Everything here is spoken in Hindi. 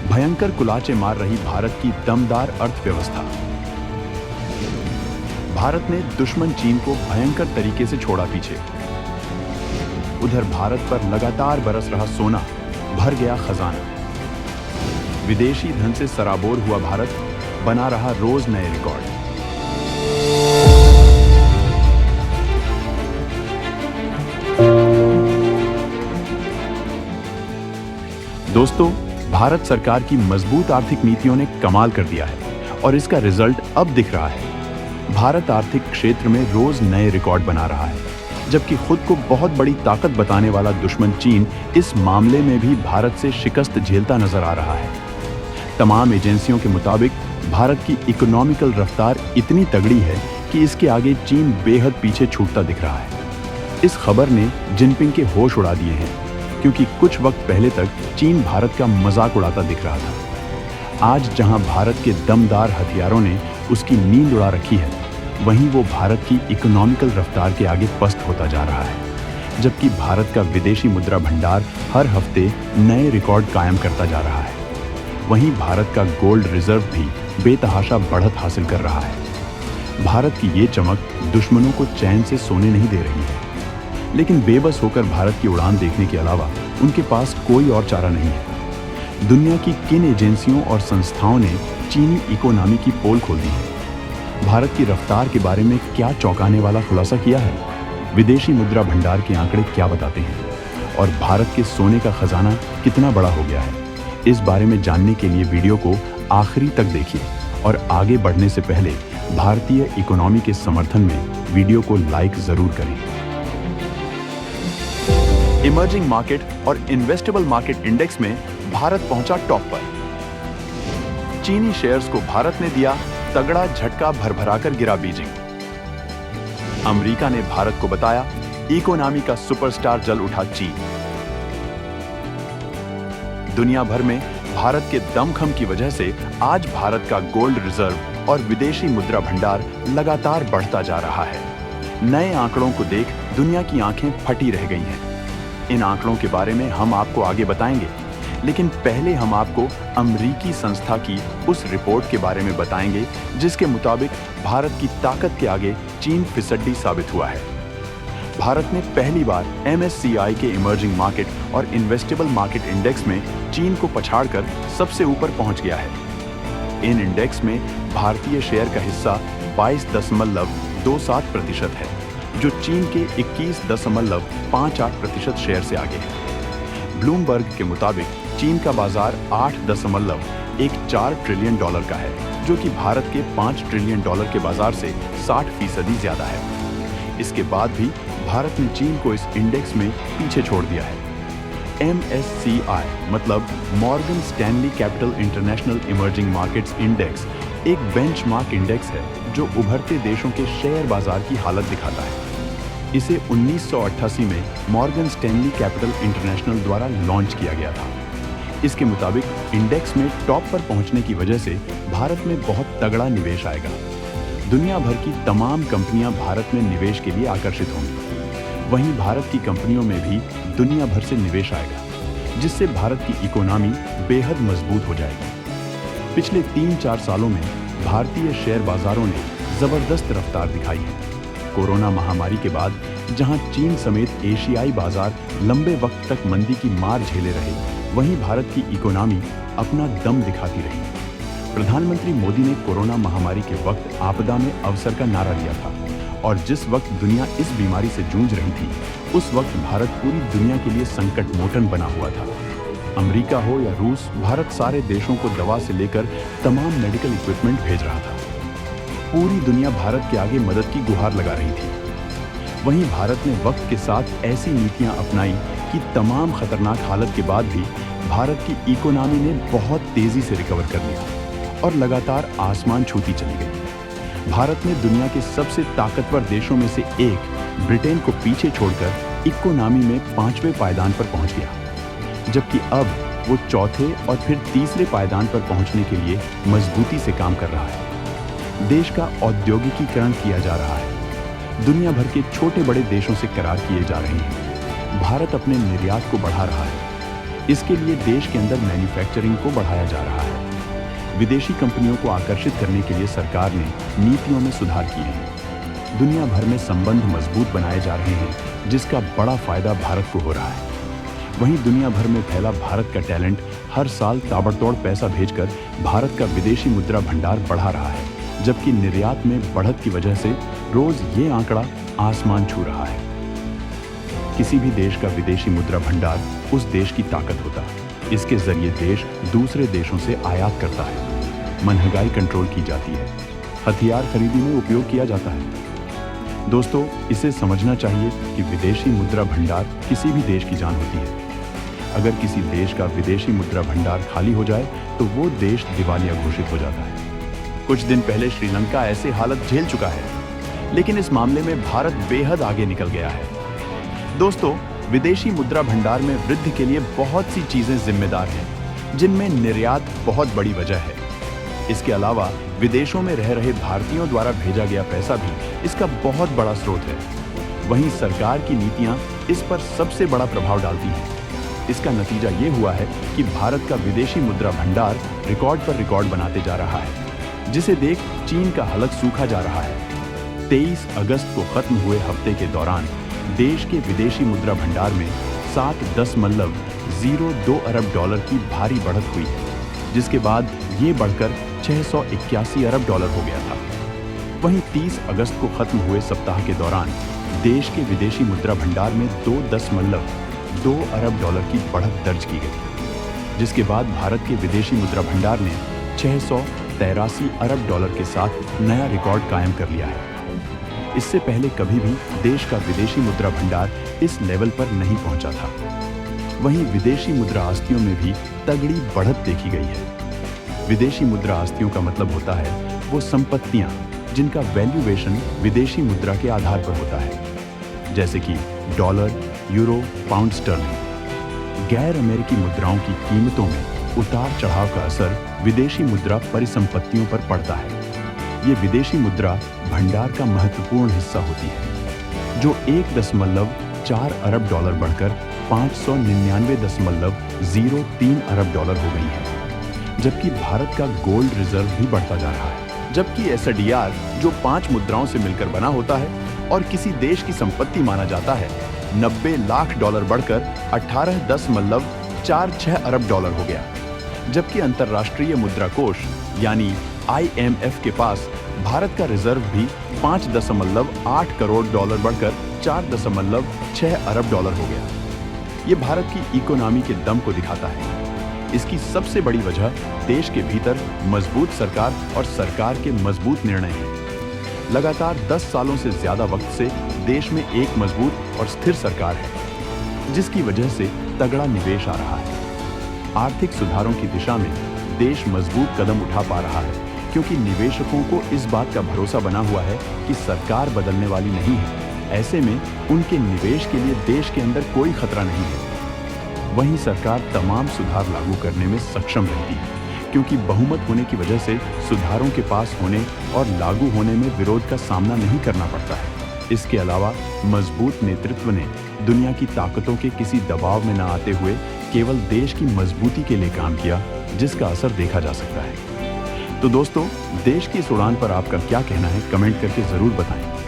भयंकर कुलाचे मार रही भारत की दमदार अर्थव्यवस्था। भारत ने दुश्मन चीन को भयंकर तरीके से छोड़ा पीछे। उधर भारत पर लगातार बरस रहा सोना, भर गया खजाना। विदेशी धन से सराबोर हुआ भारत बना रहा रोज नए रिकॉर्ड। दोस्तों, भारत सरकार की मजबूत आर्थिक नीतियों ने कमाल कर दिया है और इसका रिजल्ट अब दिख रहा है। भारत आर्थिक क्षेत्र में रोज नए रिकॉर्ड बना रहा है, जबकि खुद को बहुत बड़ी ताकत बताने वाला दुश्मन चीन इस मामले में भी भारत से शिकस्त झेलता नजर आ रहा है। तमाम एजेंसियों के मुताबिक भारत की इकोनॉमिकल रफ्तार इतनी तगड़ी है कि इसके आगे चीन बेहद पीछे छूटता दिख रहा है। इस खबर ने जिनपिंग के होश उड़ा दिए हैं, क्योंकि कुछ वक्त पहले तक चीन भारत का मजाक उड़ाता दिख रहा था। आज जहां भारत के दमदार हथियारों ने उसकी नींद उड़ा रखी है, वहीं वो भारत की इकोनॉमिकल रफ्तार के आगे पस्त होता जा रहा है, जबकि भारत का विदेशी मुद्रा भंडार हर हफ्ते नए रिकॉर्ड कायम करता जा रहा है। वहीं भारत का गोल्ड रिजर्व भी बेतहाशा बढ़त हासिल कर रहा है। भारत की ये चमक दुश्मनों को चैन से सोने नहीं दे रही है, लेकिन बेबस होकर भारत की उड़ान देखने के अलावा उनके पास कोई और चारा नहीं है। दुनिया की किन एजेंसियों और संस्थाओं ने चीनी इकोनॉमी की पोल खोल दी है? भारत की रफ्तार के बारे में क्या चौंकाने वाला खुलासा किया है? विदेशी मुद्रा भंडार के आंकड़े क्या बताते हैं? और भारत के सोने का खजाना कितना बड़ा हो गया है? इस बारे में जानने के लिए वीडियो को आखिरी तक देखिए और आगे बढ़ने से पहले भारतीय इकोनॉमी के समर्थन में वीडियो को लाइक जरूर करें। इमर्जिंग मार्केट और इन्वेस्टेबल मार्केट इंडेक्स में भारत पहुंचा टॉप पर। चीनी शेयर्स को भारत ने दिया तगड़ा झटका, भरभराकर गिरा बीजिंग। अमेरिका ने भारत को बताया इकोनॉमी का सुपरस्टार, जल उठा चीन। दुनिया भर में भारत के दमखम की वजह से आज भारत का गोल्ड रिजर्व और विदेशी मुद्रा भंडार लगातार बढ़ता जा रहा है। नए आंकड़ों को देख दुनिया की आंखें फटी रह गई हैं। इन आंकड़ों के बारे में हम आपको आगे बताएंगे, लेकिन पहले हम आपको अमेरिकी संस्था की उस रिपोर्ट के बारे में बताएंगे जिसके मुताबिक भारत की ताकत के आगे चीन फिसड्डी साबित हुआ है। भारत ने पहली बार MSCI के इमर्जिंग मार्केट और इन्वेस्टेबल मार्केट इंडेक्स में चीन को पछाड़कर सबसे ऊपर पहुंच गया है। इन इंडेक्स में भारतीय शेयर का हिस्सा 22.27% है, जो चीन के 21.58% शेयर से आगे है। ब्लूमबर्ग के मुताबिक चीन का बाजार $8.14 ट्रिलियन का है, जो कि भारत के $5 ट्रिलियन के बाजार से 60% ज्यादा है। इसके बाद भी भारत ने चीन को इस इंडेक्स में पीछे छोड़ दिया है। MSCI मतलब Morgan Stanley capital international emerging markets index एक बेंचमार्क इंडेक्स है जो उभरते देशों के शेयर बाजार की हालत दिखाता है। इसे 1988 में मॉर्गन स्टैनली कैपिटल इंटरनेशनल द्वारा लॉन्च किया गया था। इसके मुताबिक इंडेक्स में टॉप पर पहुंचने की वजह से भारत में बहुत तगड़ा निवेश आएगा। दुनिया भर की तमाम कंपनियां भारत में निवेश के लिए आकर्षित होंगी। वहीं भारत की कंपनियों में भी दुनिया भर से निवेश आएगा, जिससे भारत की इकोनॉमी बेहद मजबूत हो जाएगी। पिछले 3-4 सालों में भारतीय शेयर बाजारों ने जबरदस्त रफ्तार दिखाई है। कोरोना महामारी के बाद जहां चीन समेत एशियाई बाजार लंबे वक्त तक मंदी की मार झेले रहे, वहीं भारत की इकोनॉमी अपना दम दिखाती रही। प्रधानमंत्री मोदी ने कोरोना महामारी के वक्त आपदा में अवसर का नारा दिया था, और जिस वक्त दुनिया इस बीमारी से जूझ रही थी, उस वक्त भारत पूरी दुनिया के लिए संकट मोचन बना हुआ था। अमेरिका हो या रूस, भारत सारे देशों को दवा से लेकर तमाम मेडिकल इक्विपमेंट भेज रहा था। पूरी दुनिया भारत के आगे मदद की गुहार लगा रही थी। वहीं भारत ने वक्त के साथ ऐसी नीतियां अपनाई कि तमाम खतरनाक हालत के बाद भी भारत की इकोनॉमी ने बहुत तेजी से रिकवर कर लिया और लगातार आसमान छूती चली गई। भारत ने दुनिया के सबसे ताकतवर देशों में से एक ब्रिटेन को पीछे छोड़कर इकोनॉमी में 5वें पायदान पर पहुंच गया, जबकि अब वो चौथे और फिर तीसरे पायदान पर पहुंचने के लिए मजबूती से काम कर रहा है। देश का औद्योगिकीकरण किया जा रहा है। दुनिया भर के छोटे बड़े देशों से करार किए जा रहे हैं। भारत अपने निर्यात को बढ़ा रहा है। इसके लिए देश के अंदर मैन्युफैक्चरिंग को बढ़ाया जा रहा है। विदेशी कंपनियों को आकर्षित करने के लिए सरकार ने नीतियों में सुधार किए हैं। दुनिया भर में संबंध मजबूत बनाए जा रहे हैं, जिसका बड़ा फायदा भारत को हो रहा है। वहीं दुनिया भर में फैला भारत का टैलेंट हर साल ताबड़तोड़ पैसा भेजकर भारत का विदेशी मुद्रा भंडार बढ़ा रहा है, जबकि निर्यात में बढ़त की वजह से रोज ये आंकड़ा आसमान छू रहा है। किसी भी देश का विदेशी मुद्रा भंडार उस देश की ताकत होता है। इसके जरिए देश दूसरे देशों से आयात करता है, महंगाई कंट्रोल की जाती है, हथियार खरीदी में उपयोग किया जाता है। दोस्तों, इसे समझना चाहिए कि विदेशी मुद्रा भंडार किसी भी देश की जान होती है। अगर किसी देश का विदेशी मुद्रा भंडार खाली हो जाए तो वो देश दिवालिया घोषित हो जाता है। कुछ दिन पहले श्रीलंका ऐसे हालत झेल चुका है, लेकिन इस मामले में भारत बेहद आगे निकल गया है। दोस्तों, विदेशी मुद्रा भंडार में वृद्धि के लिए बहुत सी चीजें जिम्मेदार हैं, जिनमें निर्यात बहुत बड़ी वजह है। इसके अलावा विदेशों में रह रहे भारतीयों द्वारा भेजा गया पैसा भी इसका बहुत बड़ा स्रोत है। वहीं सरकार की नीतियां इस पर सबसे बड़ा प्रभाव डालती हैं। इसका नतीजा ये हुआ है कि भारत का विदेशी मुद्रा भंडार रिकॉर्ड पर रिकॉर्ड बनाते जा रहा है, जिसे देख चीन का हलक सूखा जा रहा है। 23 अगस्त को खत्म हुए हफ्ते के दौरान देश के विदेशी मुद्रा भंडार में 7.02 अरब डॉलर की भारी बढ़त हुई है, जिसके बाद ये बढ़कर 681 अरब डॉलर हो गया था। वहीं 30 अगस्त को खत्म हुए सप्ताह के दौरान देश के विदेशी मुद्रा भंडार में 2.2 अरब डॉलर की बढ़त दर्ज की गई, जिसके बाद भारत के विदेशी मुद्रा भंडार ने 683 अरब डॉलर के साथ नया रिकॉर्ड कायम कर लिया है। इससे पहले कभी भी देश का विदेशी मुद्रा भंडार इस लेवल पर नहीं पहुंचा था। वहीं विदेशी मुद्रा आस्तियों में भी तगड़ी बढ़त देखी गई है। विदेशी मुद्रा आस्तियों का मतलब होता है वो संपत्तियां जिनका वैल्यूएशन विदेशी मुद्रा के आधार पर होता है, जैसे कि डॉलर, यूरो, पाउंड स्टर्लिंग। गैर अमेरिकी मुद्राओं की कीमतों में उतार चढ़ाव का असर विदेशी मुद्रा परिसंपत्तियों पर पड़ता है। ये विदेशी मुद्रा भंडार का महत्वपूर्ण हिस्सा होती है, जो 1.4 अरब डॉलर बढ़कर 599.03 अरब डॉलर हो गई है। जबकि भारत का गोल्ड रिजर्व भी बढ़ता जा रहा है, जबकि एसडीआर, जो 5 मुद्राओं से मिलकर बना होता है और किसी देश की संपत्ति माना जाता है, 90 लाख डॉलर बढ़कर 18.46 अरब डॉलर हो गया। जबकि अंतर्राष्ट्रीय मुद्रा कोष यानी IMF के पास भारत का रिजर्व भी 5.8 करोड़ डॉलर बढ़कर 4.6 अरब डॉलर हो गया। ये भारत की इकोनॉमी के दम को दिखाता है। इसकी सबसे बड़ी वजह देश के भीतर मजबूत सरकार और सरकार के मजबूत निर्णय हैं। लगातार 10 सालों से ज्यादा वक्त से देश में एक मजबूत और स्थिर सरकार है, जिसकी वजह से तगड़ा निवेश आ रहा है। आर्थिक सुधारों की दिशा में देश मजबूत कदम उठा पा रहा है, क्योंकि निवेशकों को इस बात का भरोसा बना हुआ है कि सरकार बदलने वाली नहीं है। ऐसे में उनके निवेश के लिए देश के अंदर कोई खतरा नहीं है। वहीं सरकार तमाम सुधार लागू करने में सक्षम रहती है, क्योंकि बहुमत होने की वजह से सुधारों के पास होने और लागू होने में विरोध का सामना नहीं करना पड़ता है। इसके अलावा मजबूत नेतृत्व ने दुनिया की ताकतों के किसी दबाव में न आते हुए केवल देश की मजबूती के लिए काम किया, जिसका असर देखा जा सकता है। तो दोस्तों, देश की इस उड़ान पर आपका क्या कहना है, कमेंट करके जरूर बताएं।